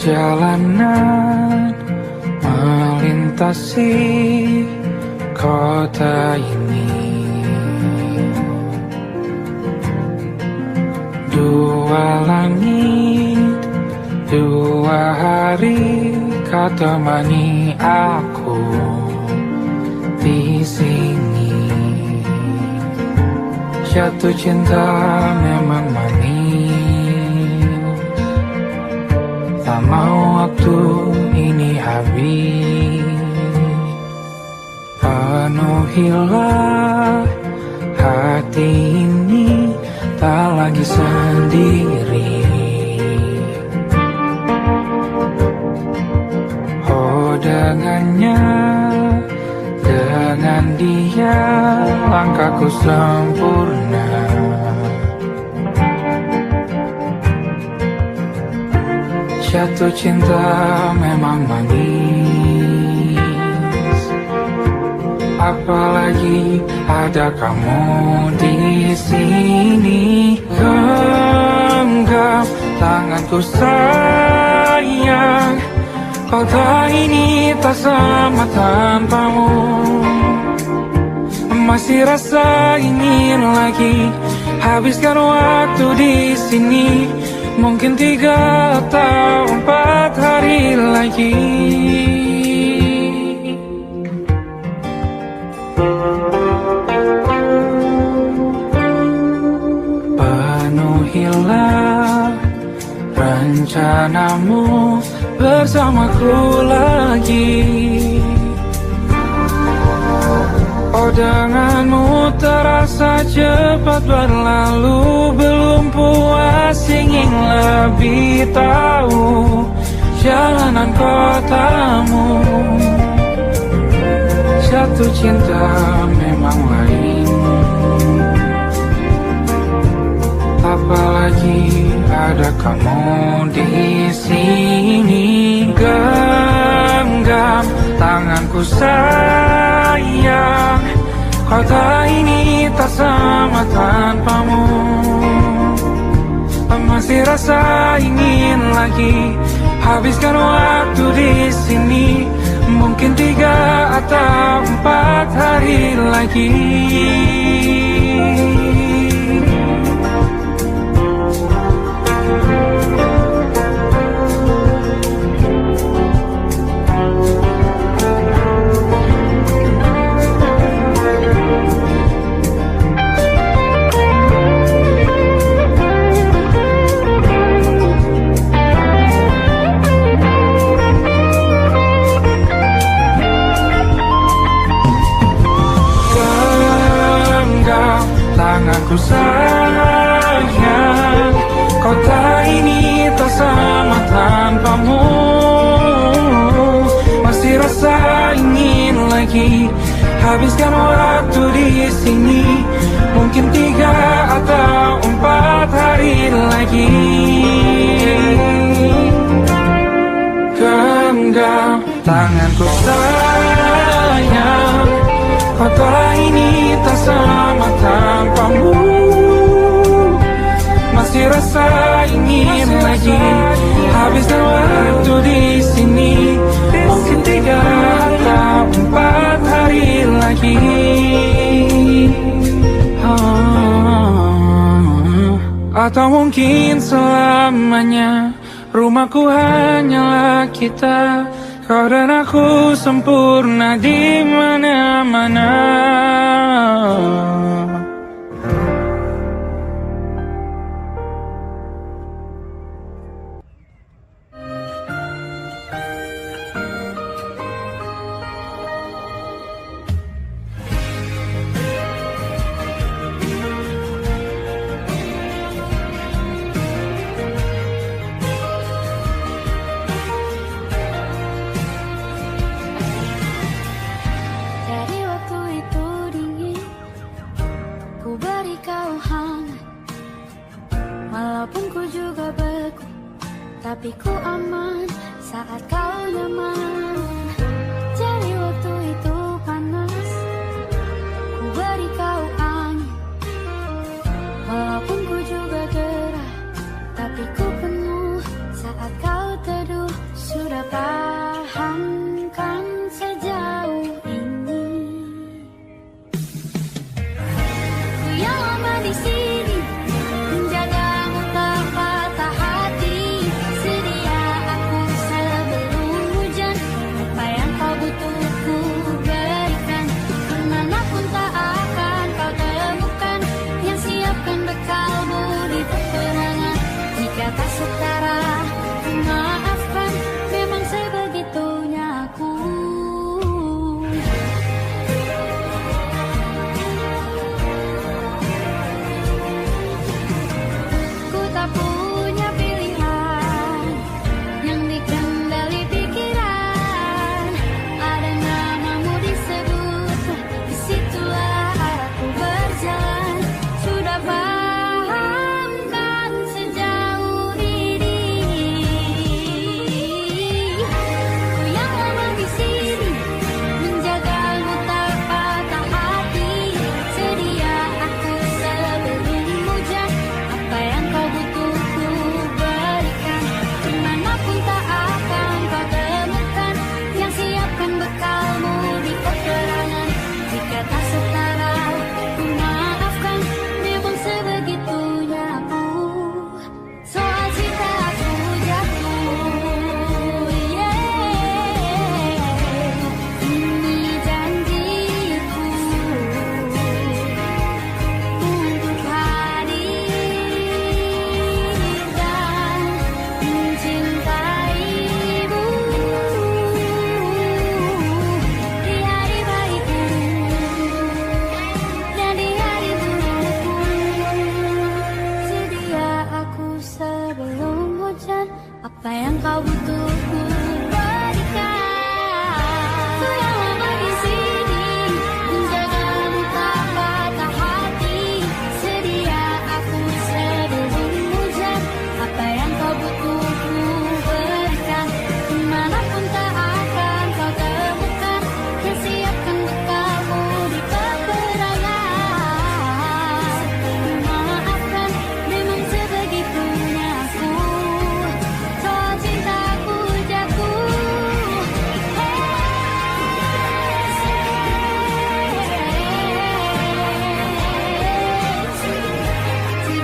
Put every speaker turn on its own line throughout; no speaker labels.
Perjalanan melintasi kota ini, dua langit, dua hari kau temani aku di sini. Jatuh cinta memang manis, tak mau waktu ini habis. Penuhilah hati ini, tak lagi sendiri. Oh dengannya, dengan dia langkahku sempurna. Jatuh cinta memang manis, apalagi ada kamu di sini. Genggam tanganku sayang, kota ini tak sama tanpamu. Masih rasa ingin lagi habiskan waktu di sini. Mungkin 3 atau 4 hari lagi. Penuhilah rencanamu bersamaku lagi. Oh denganmu terasa cepat berlalu, belum puas ingin lebih tahu jalanan kotamu. Jatuh cinta memang lain, apalagi ada kamu di sini. Genggam tanganku sayang, kota ini tak sama tanpamu. Masih rasa ingin lagi habiskan waktu di sini. Mungkin 3 atau 4 hari lagi. Tanganku sayang, kota ini tak sama tanpamu. Masih rasa ingin lagi habiskan waktu di sini. Mungkin 3 atau 4 hari lagi. Genggam tanganku sayang, kota ini tak sama tanpamu. Masih rasa ingin lagi habiskan waktu di sini. Mungkin 3 atau 4 hari lagi. Atau mungkin selamanya. Rumahku hanyalah kita, kau dan aku sempurna di mana-mana.
Walaupun ku juga beku, tapi ku aman saat kau nyaman. Jadi waktu itu panas, ku beri kau angin. Walaupun ku juga gerah, tapi ku penuh saat kau teduh. tertahankan sejauh ini. Ku yang lama di sini menjagamu tak patah hati. Sedia aku sebelum hujan, apa yang kau butuh ku berikan. Kemanapun tak akan kau temukan yang siapkan bekalmu di peperangan. Jika tak setara, maafkan, memang sebegitunya aku. Ku tak punya pilihan yang dikendali pikiran. Ada namamu disebut, disitulah arahku berjalan. Sudah paham kan sejauh ini. Ku yang lama di sini menjagamu tak patah hati. Sedia aku sebelum hujan, apa yang kau butuh ku berikan. Kemanapun tak akan kau temukan yang siapkan bekalmu di peperangan. Jika tak setara, ku maafkan, memang sebegitunya aku. Soal cinta aku jatuh, ini janjiku untuk hadir dan mencintaimu di hari baikku dan di hari burukku. Sedia aku sebelum hujan, apa yang kau butuh ku berikan. Ku yang lama di sini menjagamu tak patah hati. Sedia aku sebelum hujan, apa yang kau butuh ku berikan. Kemanapun tak akan kau temukan yang siapkan bekalmu di peperangan. Maafkan, memang sebegitunya aku. Soal cintaku jatuh,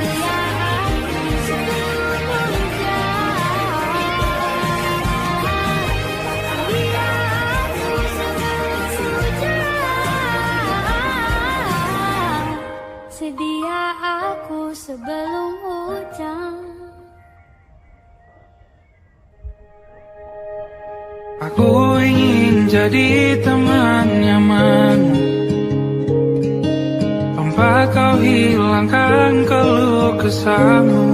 sedia aku sebelum hujan. Sedia aku sebelum hujan. Sedia aku sebelum hujan.
Aku ingin jadi teman nyamanmu, tempat kau hilangkan keluh kesahmu.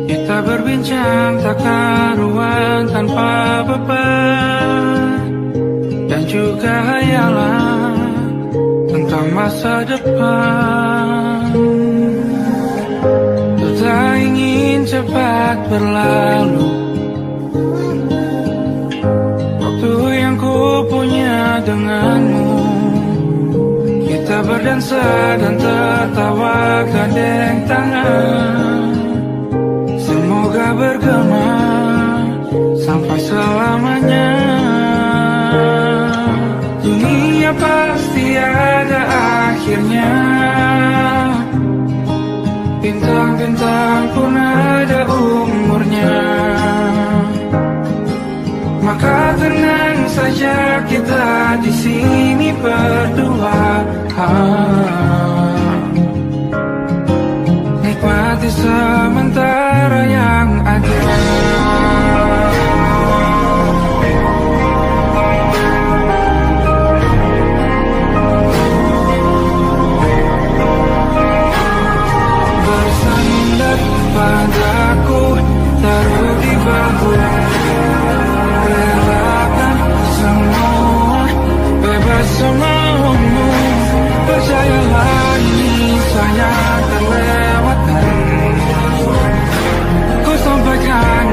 Kita berbincang tak karuan tanpa beban, dan juga hayalan tentang masa depan. Ku tak ingin cepat berlalu waktu yang ku punya denganmu. Kita berdansa dan tertawa gandeng tangan. Semoga bergema sampai selamanya. Dunia pasti ada akhirnya, bintang-bintang pun ada umurnya. Maka tenang saja kita di sini berdua. Nikmati sementara yang ada. Bersandar padaku, taruh di bahu. Relakan semua, bebas semaumu. Percayalah ini saya terlewatkan. Ku sampaikan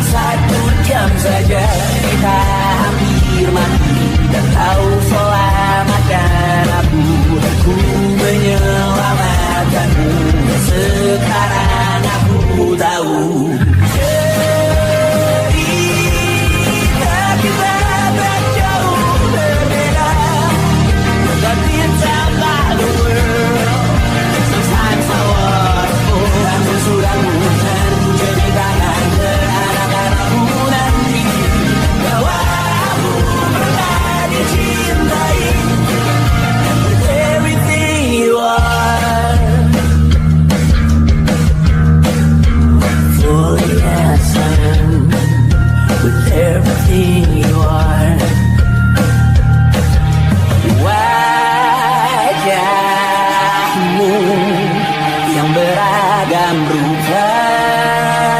1 jam saja kita hampir mati, dan kau selamatkan aku, dan ku menyelamatkanmu. Sekarang aku tahu cerita kita tak jauh berbeda, but it's about the world. Sometimes I want kamu sudah bukan ceritakan ke anak-anakku nanti bahwa aku pernah dicintai, with everything you are, fully as I am, with everything you are. Wajahmu yang beragam rupa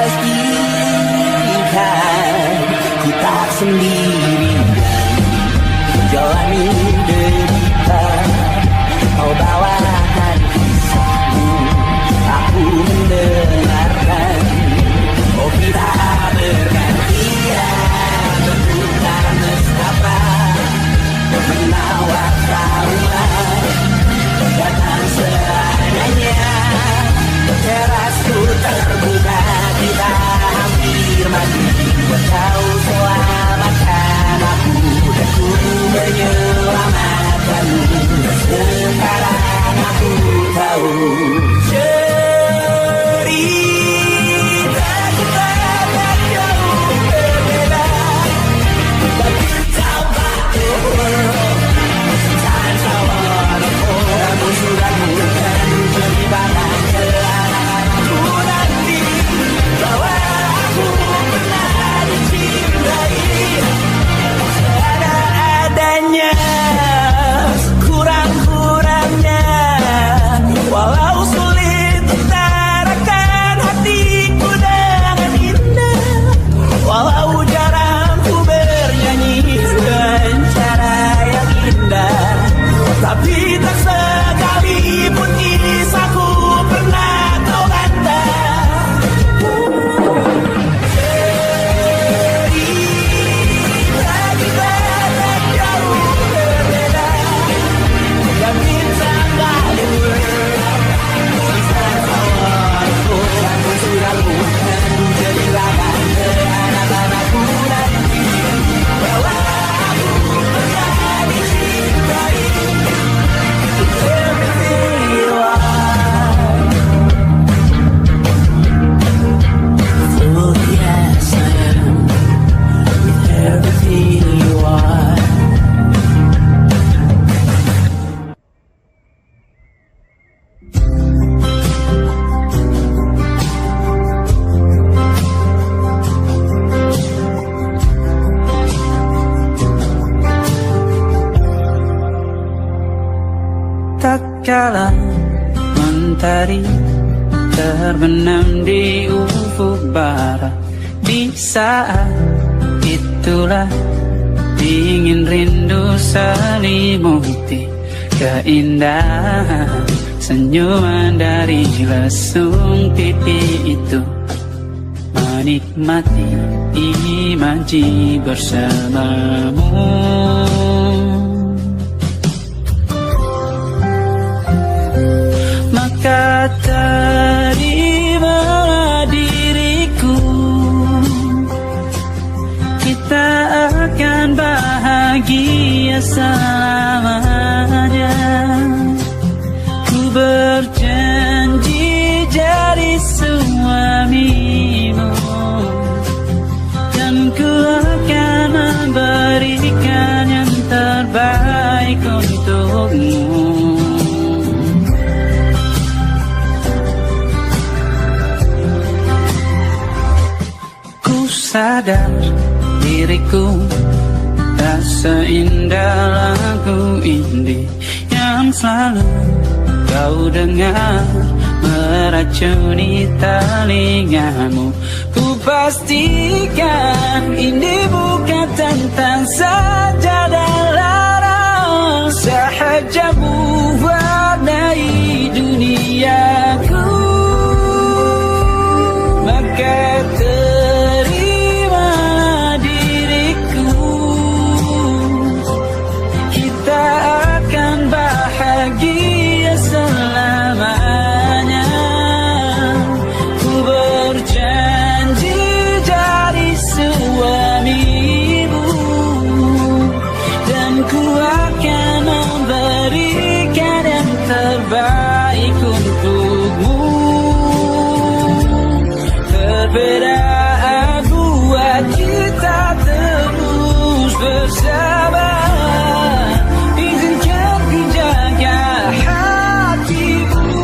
pastikan ku tak sendiri jalani derita. Kau bawakan kisahmu, aku mendengarkan. Oh kita bergantian bertukar nestapa, menawar trauma datang seadanya. Terasku terbuka, kita hampir mati, kau selamatkan aku, dan ku menyelamatkanmu. Sekarang aku tahu cerita kita tak jauh berbeda, but it's about the world. Sometimes I wanna fall, kamu sudah bukan ceritakan ke anak-anakku nanti bahwa aku pernah dicintai seadanya, kurang-kurangnya. Walau sulit utarakan hatiku dengan indah, walau jarang ku bernyanyi dengan cara yang indah, tapi tak sekalipun kisahku pernah kau bantah. Cerita kita tak jauh berbeda, dan bintang balik kamu sudah bukan ceritakan ke anak-anakku nanti bahwa aku pernah dicintai, everything you are, fully as I am, with everything you are.
Tak kala mentari terbenam di ufuk barat, di saat itulah dingin rindu selimuti keindahan senyuman dari lesung pipi itu, menikmati imaji bersamamu. Maka terimalah diriku, kita akan bahagia selamanya. Ku berjanji jadi suamimu, dan ku akan memberikan yang terbaik untukmu. Sadar diriku tak seindah lagu indie yang selalu kau dengar meracuni telingamu. Ku pastikan ini bukan tentang saja dan larang, sahaja mewarnai duniaku. Maka terima berbeda buat kita terus bersama. Izinkan ku jaga hatimu.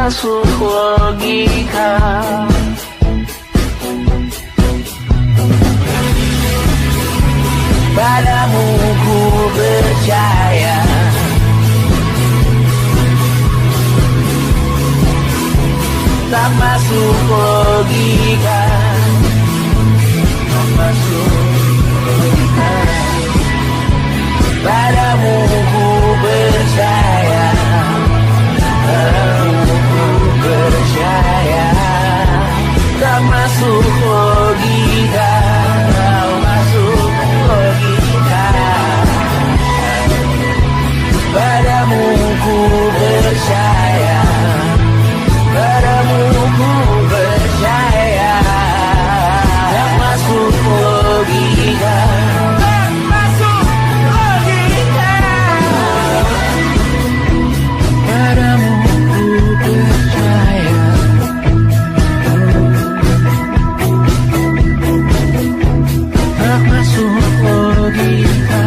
termasuk logika. Padamu ku percaya, tak masuk logika, tak masuk logika. Padamu ku percaya, padamu ku percaya. Tak masuk logika, tak masuk logika. Padamu ku percaya, padamu ku percaya. Tak masuk logika, tak masuk logika. Padamu ku percaya, tak masuk logika.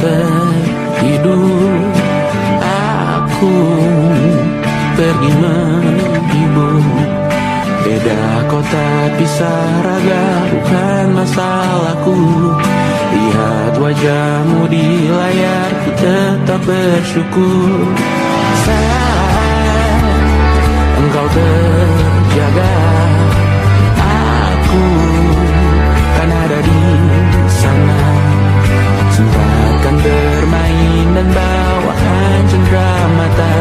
Tertidur, aku pergi menghibur. Beda kota pisah raga bukan masalahku. Lihat wajahmu di layar, ku tetap bersyukur. Saat engkau terjaga, aku kan ada di sana. Sempatkan bermain dan bawaan cenderamata.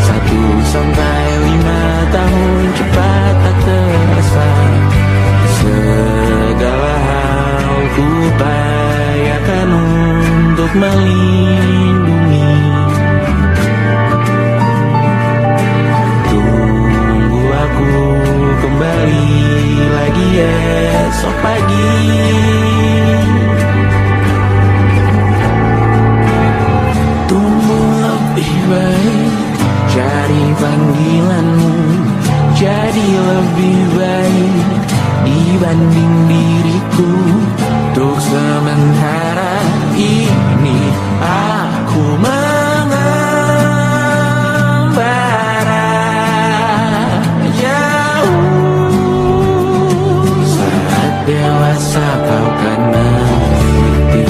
1-5 tahun cepat tak terasa. Segala hal ku upayakan untuk melindungi. Tunggu aku kembali lagi esok pagi. Baik, cari panggilanmu jadi lebih baik dibanding diriku. Untuk sementara ini aku mengembara jauh. Saat dewasa kau kan mengerti.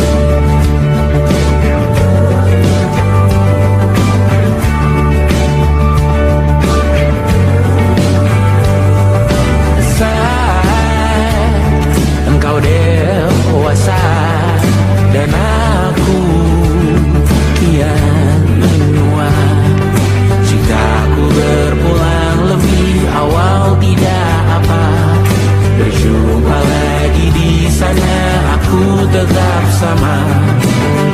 Engkau dewasa dan aku kian menua. Jika aku berpulang lebih awal tidak apa. Berjumpa lagi di sana, aku tetap sama.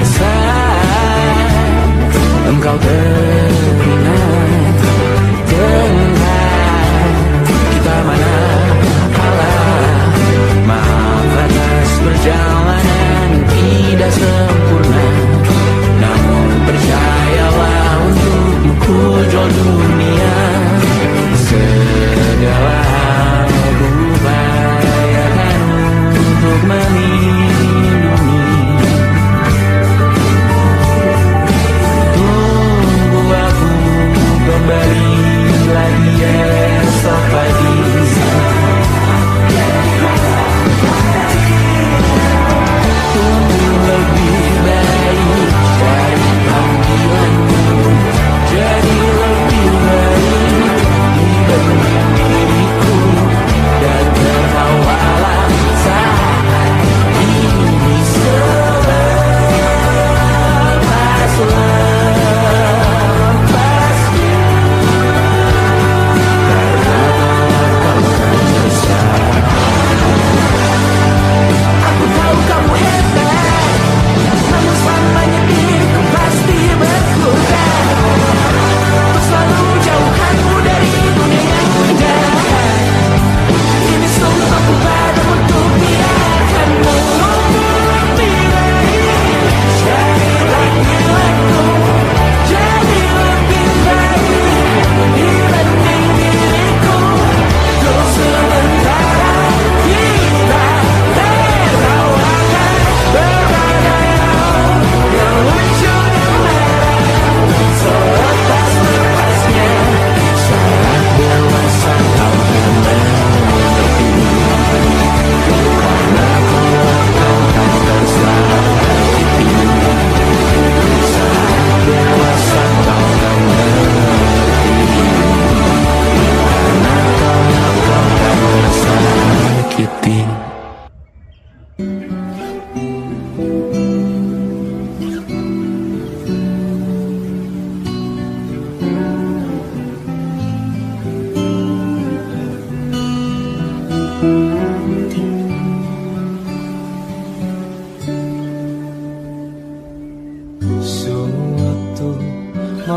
Saat engkau teringat tentang kita mana kalah. Maaf atas perjalanan tidak sempurna, namun percayalah untukmu ku jual dunia. Segala hal ku upayakan untuk melindungi. Tunggu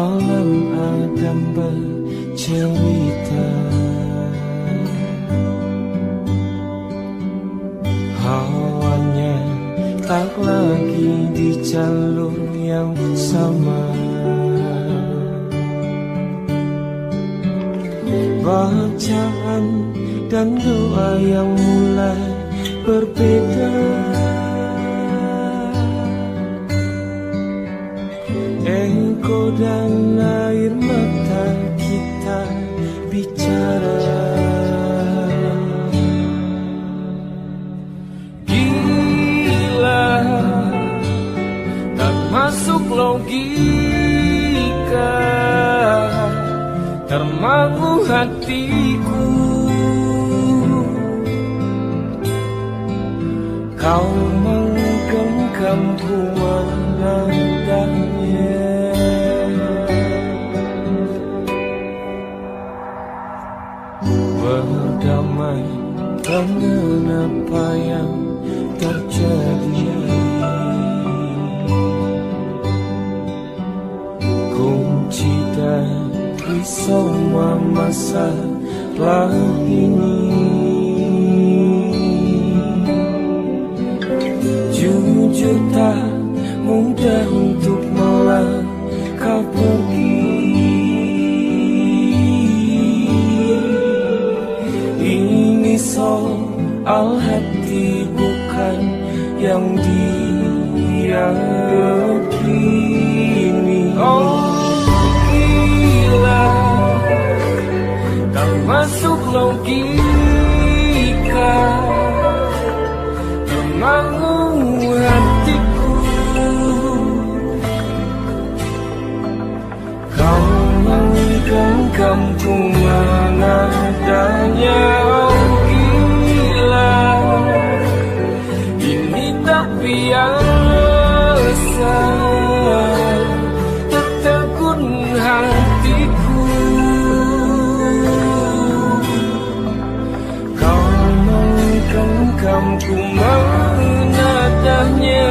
malam Adam bercerita. Hawanya tak lagi di jalur yang sama. Bacaan dan doa yang mulai berbeda. Engkau dan air mata kita bicara. Gila, tak masuk logika, termangu hatiku. Kau menggenggamku menandanya. Berdamai dengan apa yang terjadi. Kunci dari semua masalah ini. Jujur tak mudah untuk melangkah pergi. Ini soal hati bukan yang diyakini. Oh gila, tak masuk logika, termangu hatiku. Kau menggenggamku menadanya. Oh gila, ini tak biasa, tertegun hatiku. Kau menggenggamku menadanya.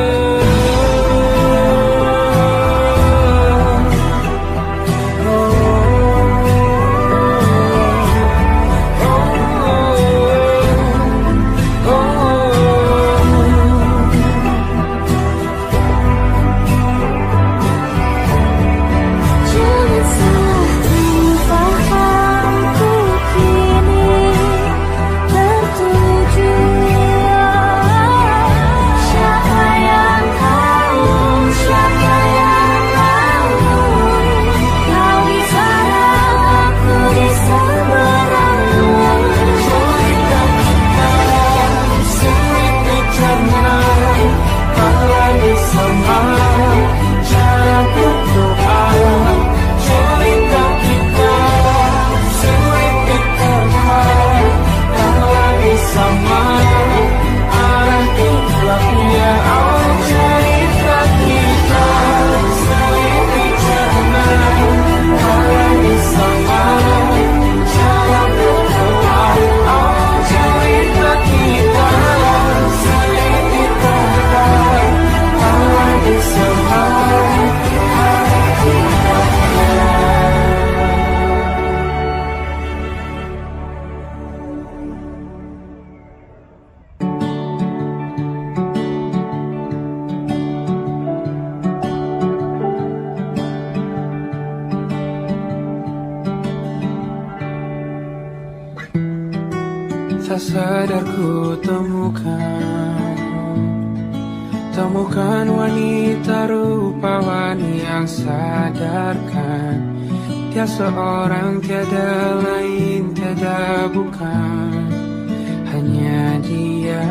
Tak sadar ku temukan wanita rupawan yang sadarkan dia seorang, tiada lain, tiada bukan, hanya dia.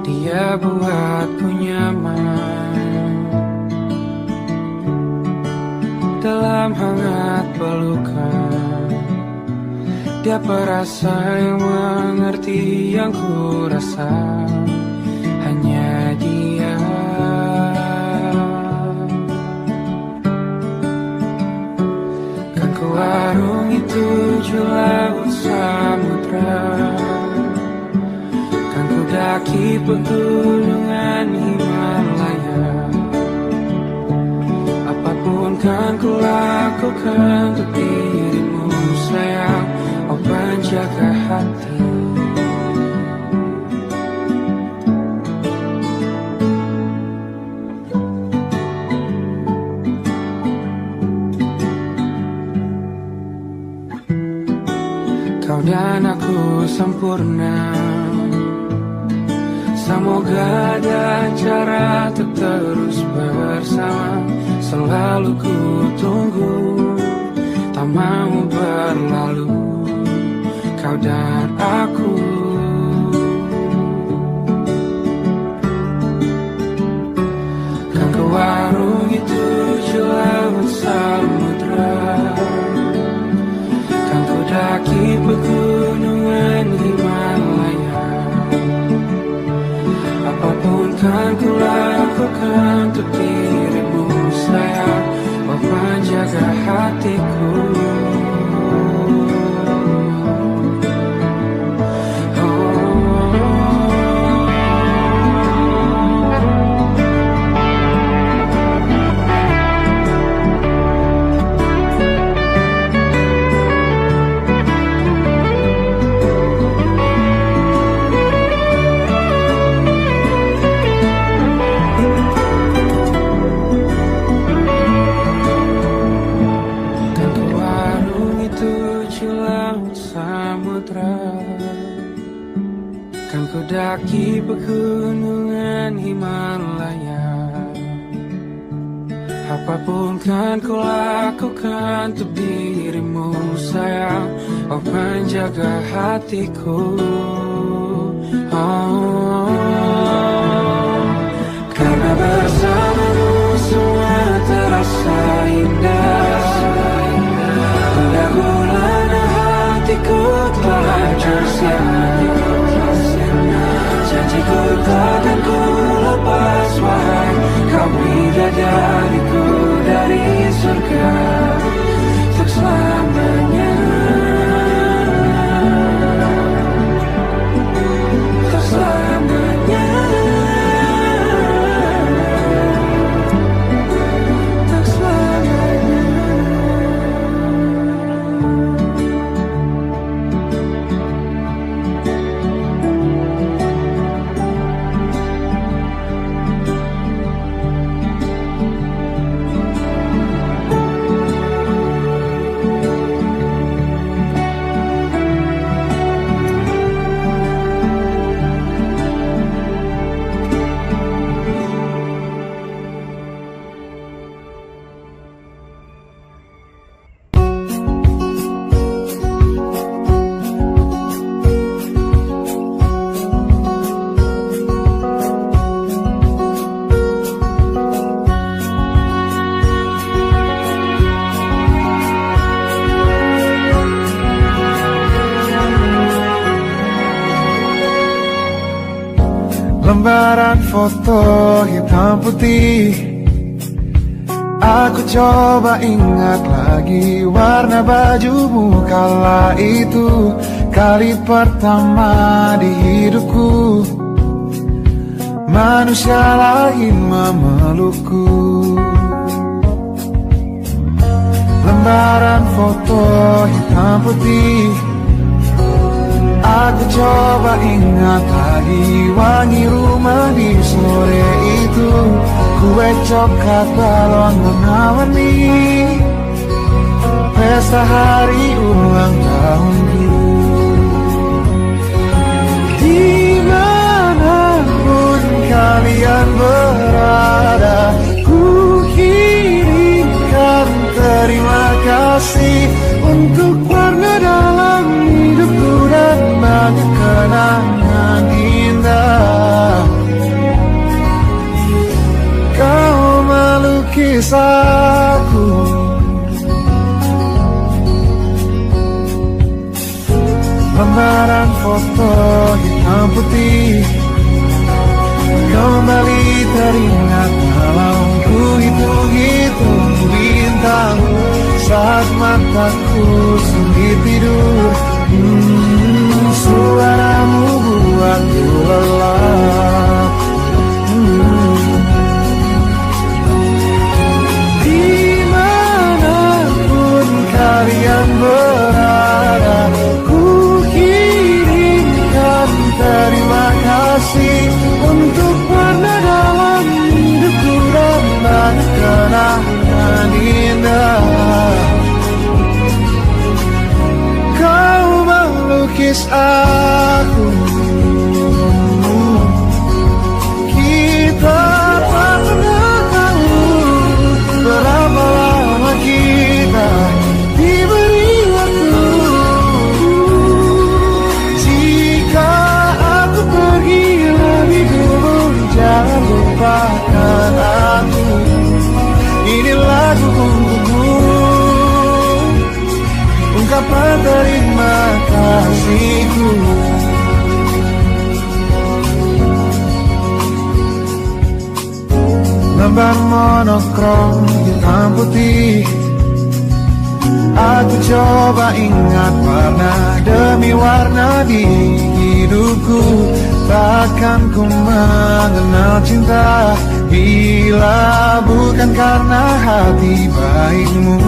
Dia buatku nyaman dalam hangat pelukan. Dia perasa yang mengerti yang ku rasa, hanya dia. Kan ku arungi 7 laut samudra, kan ku daki pegunungan Himalaya. Apapun kan ku lakukan untuk dirimu sayang, oh penjaga hati. Kau dan aku sempurna, semoga ada cara untuk terus bersama. Selalu ku tunggu, tak mau berlalu, kau dan aku. Kan ke warung itu laut samudra, kan ku daki pegunungan Himalaya. Apapun kan ku lakukan untuk dirimu sayang, oh penjaga hatiku. Kan ku daki pegunungan Himalaya. Apapun kan ku lakukan untuk dirimu sayang, oh penjaga hatiku. Karena bersamamu semua terasa indah. Guna hatiku telah hancur sia-sia. Janjiku takkan ku lepas, wahai kau bidadariku dari surga untuk selamanya, untuk selamanya, untuk selamanya.
Lembaran foto hitam putih, aku coba ingat lagi warna bajumu kala itu. Kali pertama di hidupku manusia lain memelukku. Lembaran foto hitam putih, aku coba ingat lagi wangi rumah di sore itu. Kue coklat balon warna-warni, pesta hari ulang tahunku. Dimanapun kalian berada, ku kirimkan terima kasih untuk warna dalam hidupku dan banyak kenangan indah. Kau melukis aku, lembaran foto hitam putih kembali teringat malam ku hitung-hitung bintang saat mataku sulit tidur. Suaramu buat membuatku lelah. Dimanapun kalian berada, ku kirimkan terima kasih untuk warna dalam hidupku dan banyak kenangan indah. Kau melukis aku, kita tak pernah tahu berapa lama kita diberi waktu. Jika aku pergi lebih dulu, jangan lupakan aku. Ini lagu untukmu, ungkapan terima kasihku. Lembar monokrom hitam putih, aku coba ingat warna demi warna di hidupku. Takkan ku mengenal cinta bila bukan karena hati baikmu.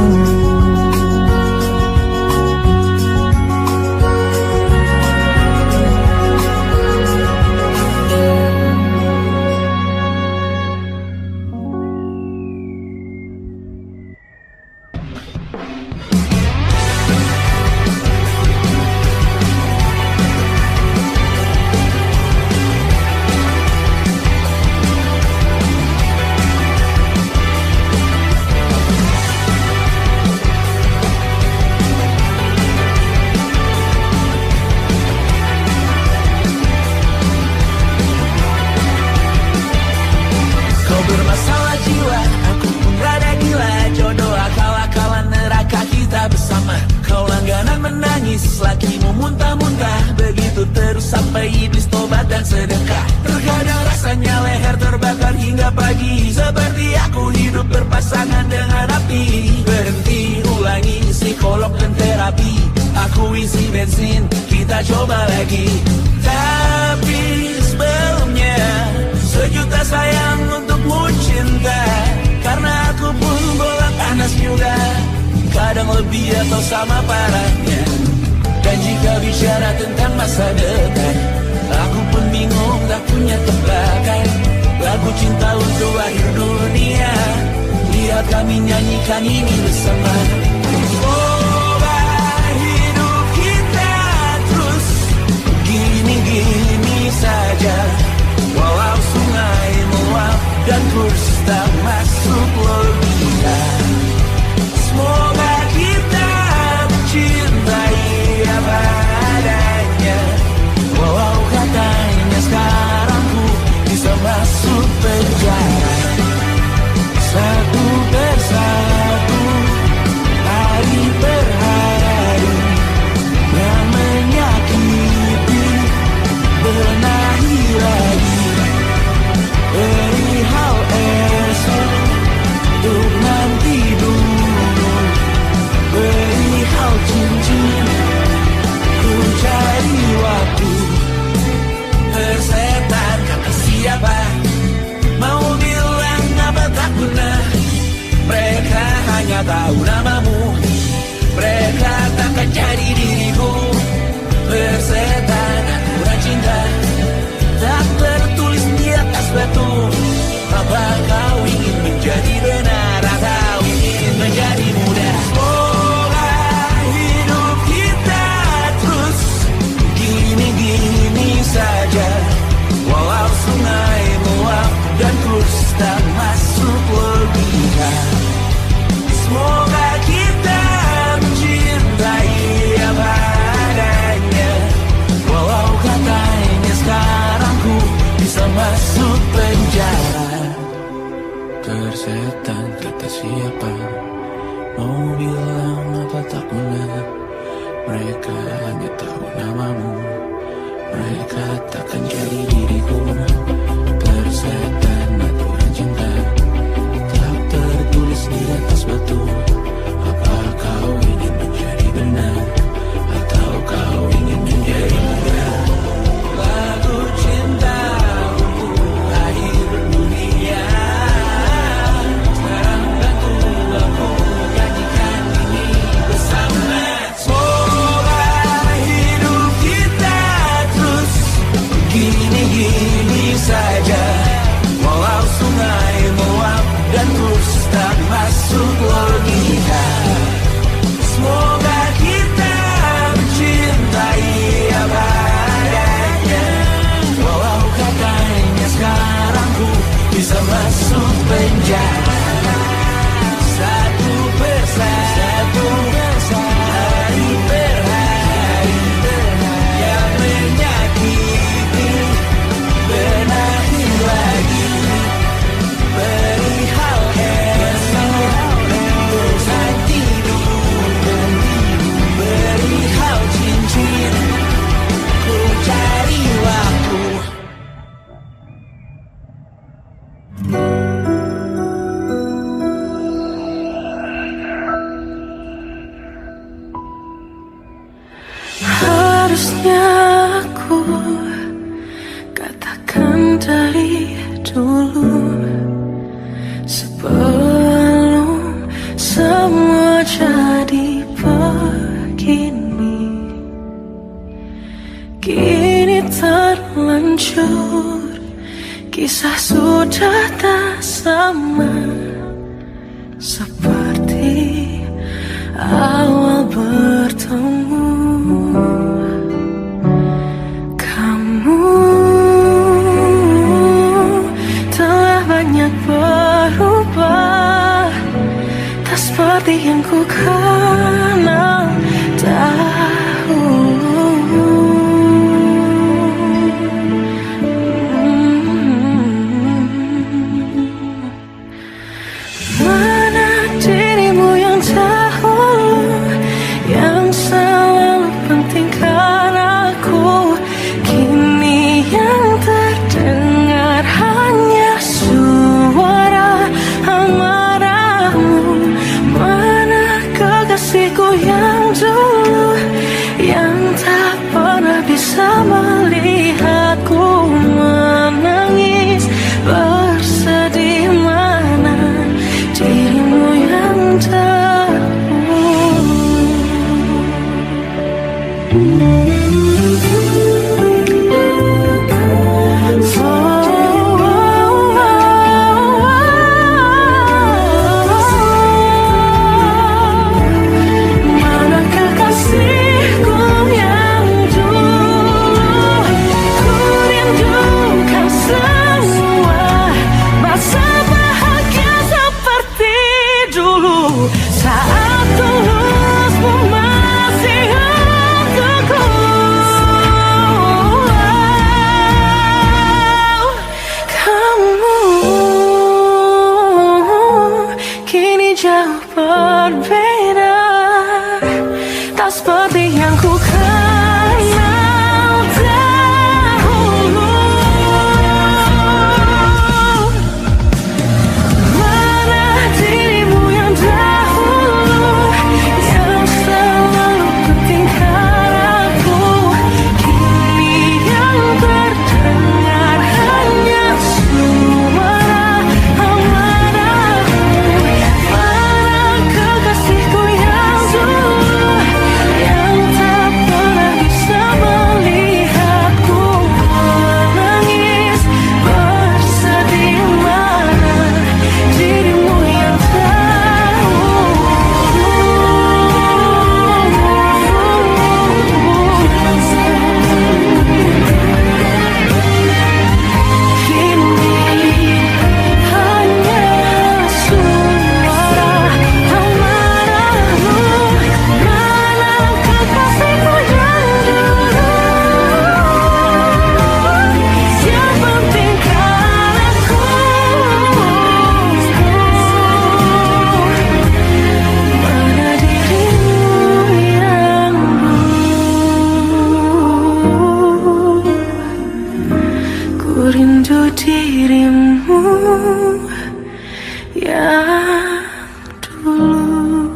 Lakimu muntah-muntah, begitu terus sampai iblis tobat dan sedekah. Terkadang rasanya leher terbakar hingga pagi, seperti aku hidup berpasangan dengan api. Berhenti, ulangi psikolog dan terapi. Aku isi bensin, kita coba lagi. Tapi sebelumnya, sejuta sayang untukmu cinta. Karena aku pun bola panas juga, kadang lebih atau sama parahnya. Dan jika bicara tentang masa depan, aku pun bingung, tak punya tebakan. Lagu cinta untuk akhir dunia, lihat kami nyanyikan ini bersama. Coba hidup kita terus gini-gini saja, walau sungai meluap dan terus tak masuk logika. Semoga kita mencintai apa adanya, walau katanya sekarang ku bisa masuk penjara. Satu persatu, hari per hari, yang menyakiti benahi lagi. Perihal esok, untuk nanti dulu. Perihal cincin, ku cari waktu. Persetan kata siapa, mau bilang apa tak guna. Mereka hanya tahu namamu, mereka takkan jadi diriku. Persetan aturan cinta, tak tertulis di atas batu. Apa kau ingin menjadi benar atau ingin menjadi muda? Semoga hidup kita terus gini-gini saja, walau sungai meluap dan terus tak masuk logika. Semoga kita mencintai apa adanya, walau katanya sekarang ku bisa masuk penjara. Tersetan kata siapa, mau bilang apa tak guna. Mereka hanya tahu namamu, mereka takkan jadi diriku. Persetan aturan cinta, tak tertulis di atas batu. Apa kau ingin menjadi benar, atau kau ingin menjadi muda? Lagu
Harusnya aku katakan dari dulu, sebelum semua jadi begini. Kini terlanjur, kisah sudah tak sama seperti awal bertemu. Kamu telah banyak berubah, tak seperti yang ku kenal dahulu. Mana dirimu yang dahulu, yang selalu pentingkan aku. Kini yang terdengar hanya suara amarahmu. Mana kekasihku yang dulu, yang tak pernah bisa melihatku menangis bersedih. Mana dirimu yang mana kekasihku yang dulu, ku rindukan semua masa bahagia seperti dulu, saat tulusmu masih untukku. Kamu kini jauh berbeda, tak seperti yang ku kenal dahulu. Mana dirimu yang dahulu, yang selalu pentingkan aku. Kini yang terdengar hanya suara amarahmu. Mana kekasihku yang dulu, yang tak pernah bisa melihatku menangis bersedih. Mana dirimu yang kini hanya suara amarahmu. Mana kekasihku yang dulu, yang pentingkan aku. Mana dirimu yang dulu, ku rindu dirimu yang dulu.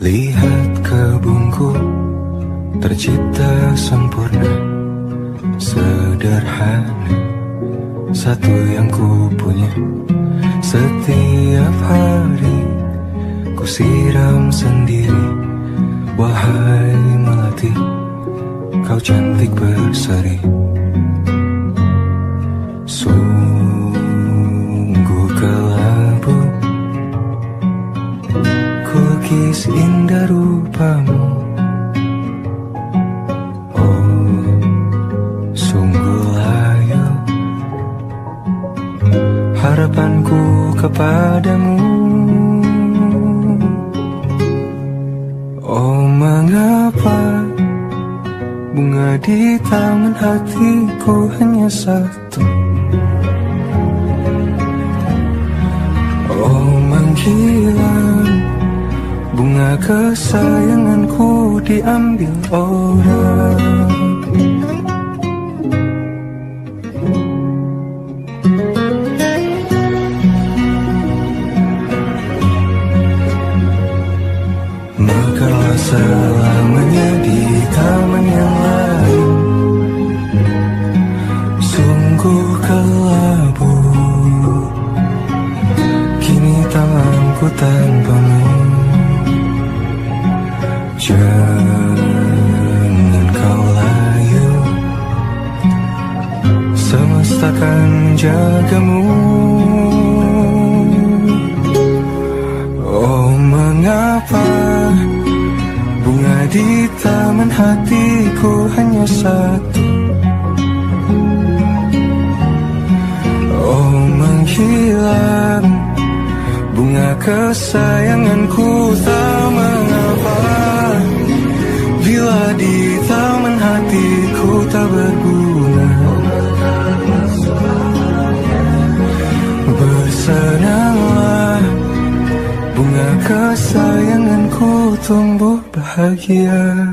Lihat kebunku tercipta sempurna, sederhana, satu yang ku punya. Setiap hari ku siram sendiri. Wahai melati, kau cantik berseri. Sungguh kelabu, kukis indah rupamu. harapanku kepadamu. Oh mengapa bunga di taman hatiku hanya satu. Oh menghilang bunga kesayanganku diambil orang. Mekarlah selamanya di taman yang lain. Sungguh kelabu kini tamanku tanpamu. Jangan kau layu, semesta kan jagamu. Oh mengapa bunga di taman hatiku hanya satu. Oh menghilang bunga kesayanganku tak mengapa. Bila di taman hatiku tak berguna, bersenanglah bunga kesayanganku tumbuh bahagia.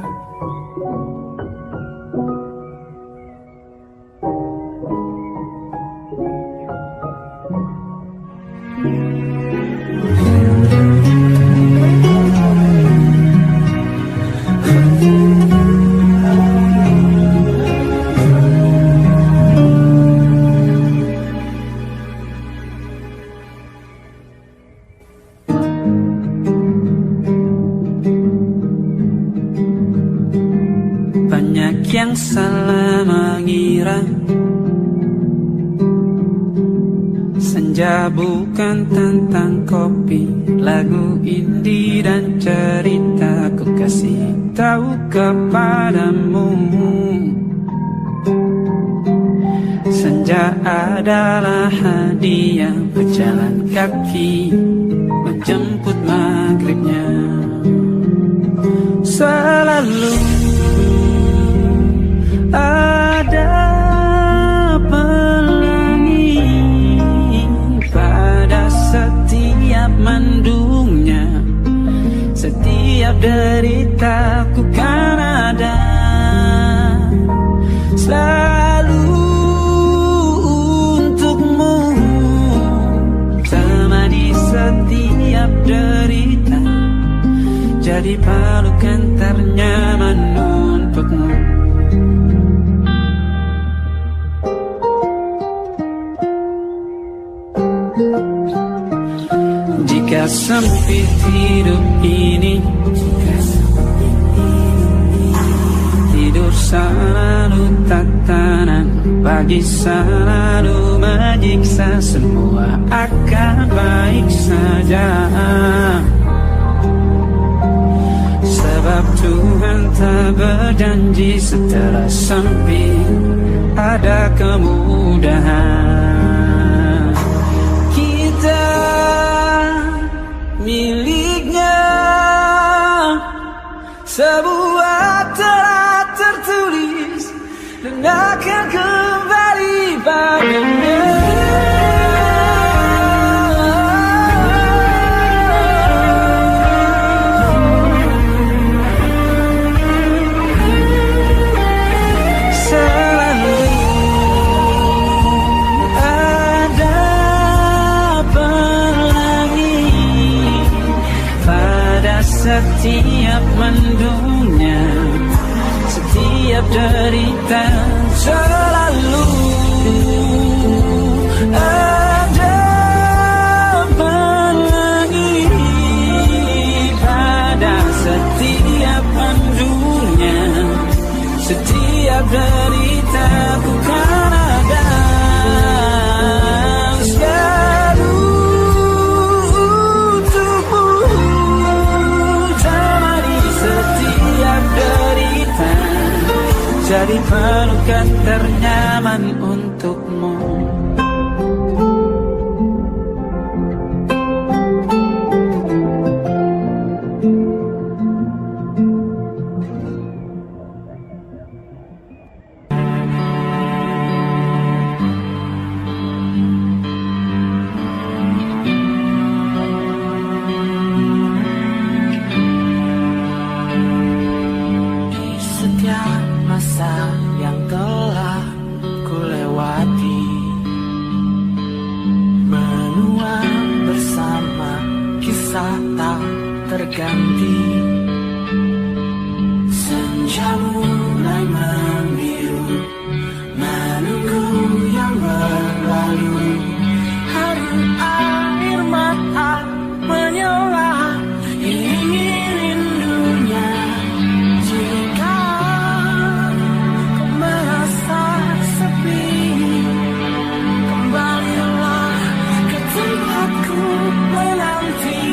Banyak yang salah mengira senja bukan tentang kopi, lagu indie dan cerita ku kasih tahu kepadamu. Senja adalah hadiah berjalan kaki menjemput maghribnya. Selalu ada pelangi pada setiap mendungnya. Setiap deritaku kan ada selalu untukmu. Temani setiap derita, jadi pelukan ternyaman untukmu. Jika sempit hidup ini, tidur selalu tatanan, pagi selalu menyiksa, semua akan baik saja. Sebab Tuhan tak berjanji setelah sempit ada kemudahan. Kita miliknya sebuah telah tertulis dan akan kembali padanya. Setiap mendungnya, setiap derita, selalu ada pelangi pada setiap mendungnya. Setiap derita ku kan ada jadi pelukan ternyaman untukmu. berganti. Senja mulai membiru, menunggu yang berlalu. Hari air mata menyala, ingin rindunya. Jika kau merasa sepi, kembalilah ke tempatku menanti.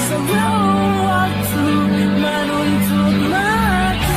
Sebelum waktu menuntut mati.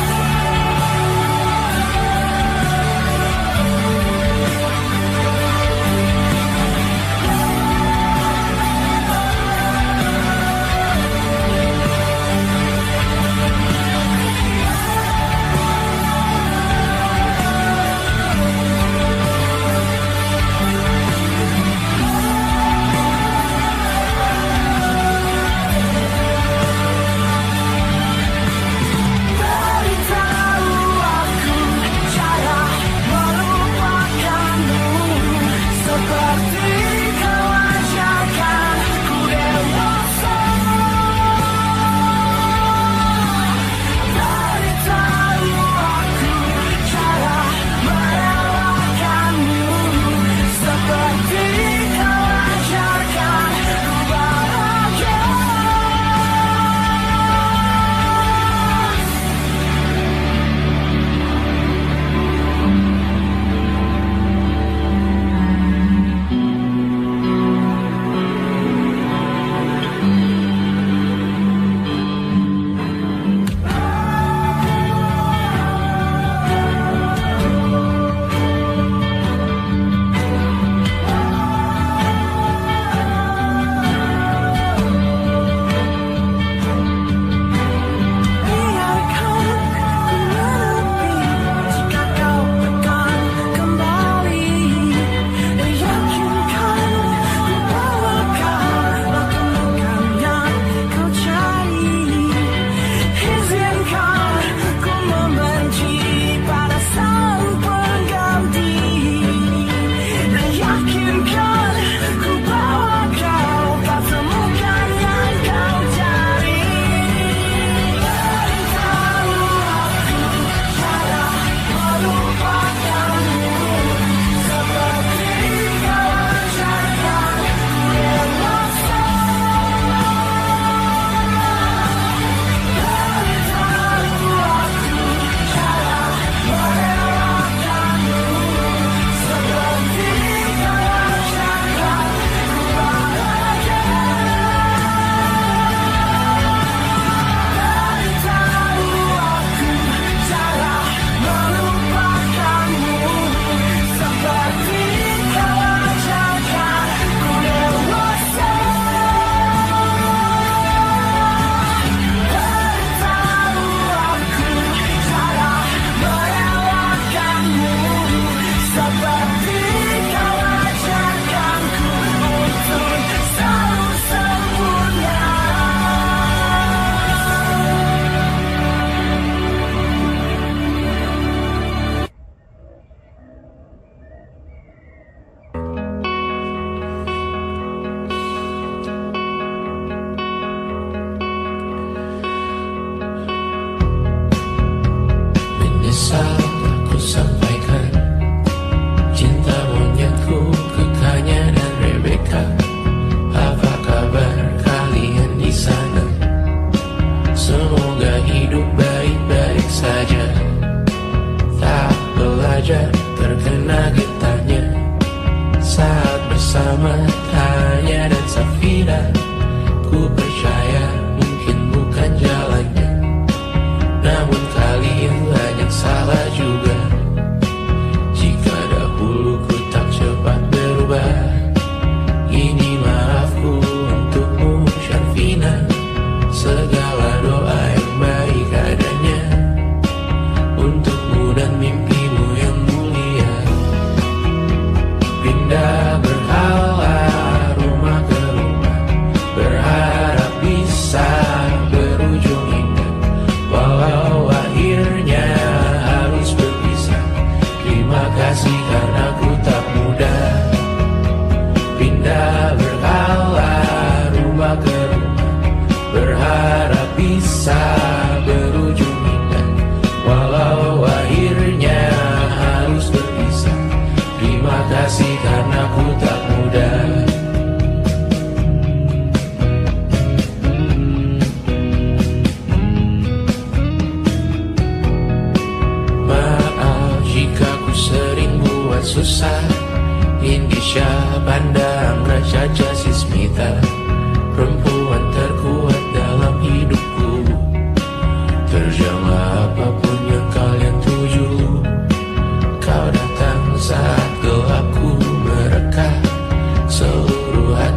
berharap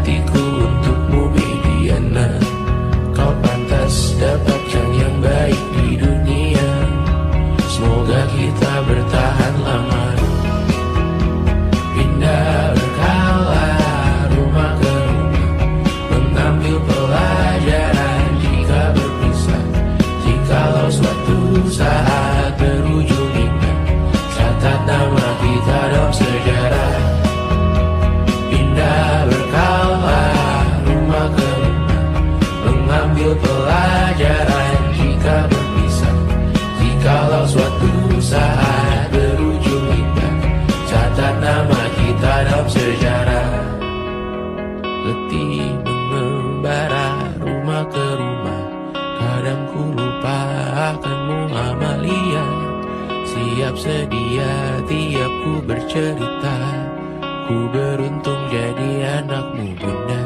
hatiku untukmu Mediana. Kau pantas dapatkan yang baik di dunia. Semoga kita bertahan lama. Pindah berkala rumah ke rumah, mengambil pelajaran jika berpisah. Jikalau suatu saat berujung indah, catat nama kita dalam sejarah. Pindah berkala rumah ke rumah, mengambil pelajaran jika berpisah. Jikalau suatu saat berujung indah, catat nama kita dalam sejarah. Letih mengembara rumah ke rumah, kadang ku lupa akanmu Amalia. Siap sedia tiap ku bercerita, ku beruntung jadi anakmu bunda.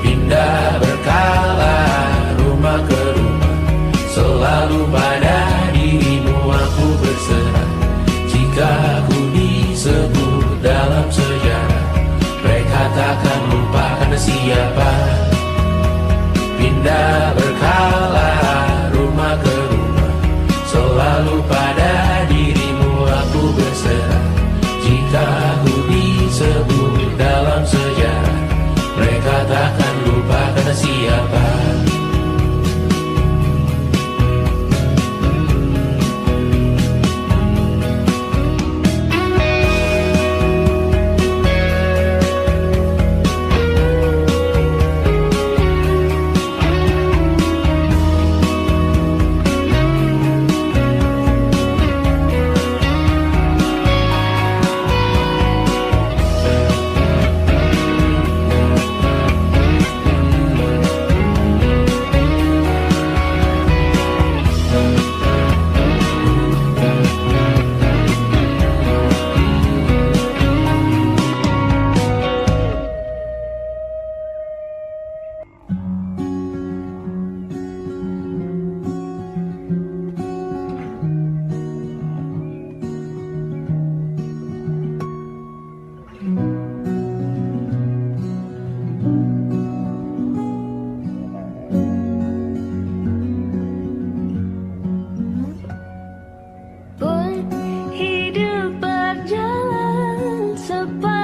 Pindah berkala rumah ke rumah, selalu pada dirimu aku berserah. Jika aku disebut dalam sejarah, mereka takkan lupa karena siapa. Pindah berkala rumah ke rumah, selalu pada dirimu aku berserah. Jika aku disebut dalam sejarah, mereka takkan lupa karena siapa.
Pun hidup berjalan sepanjang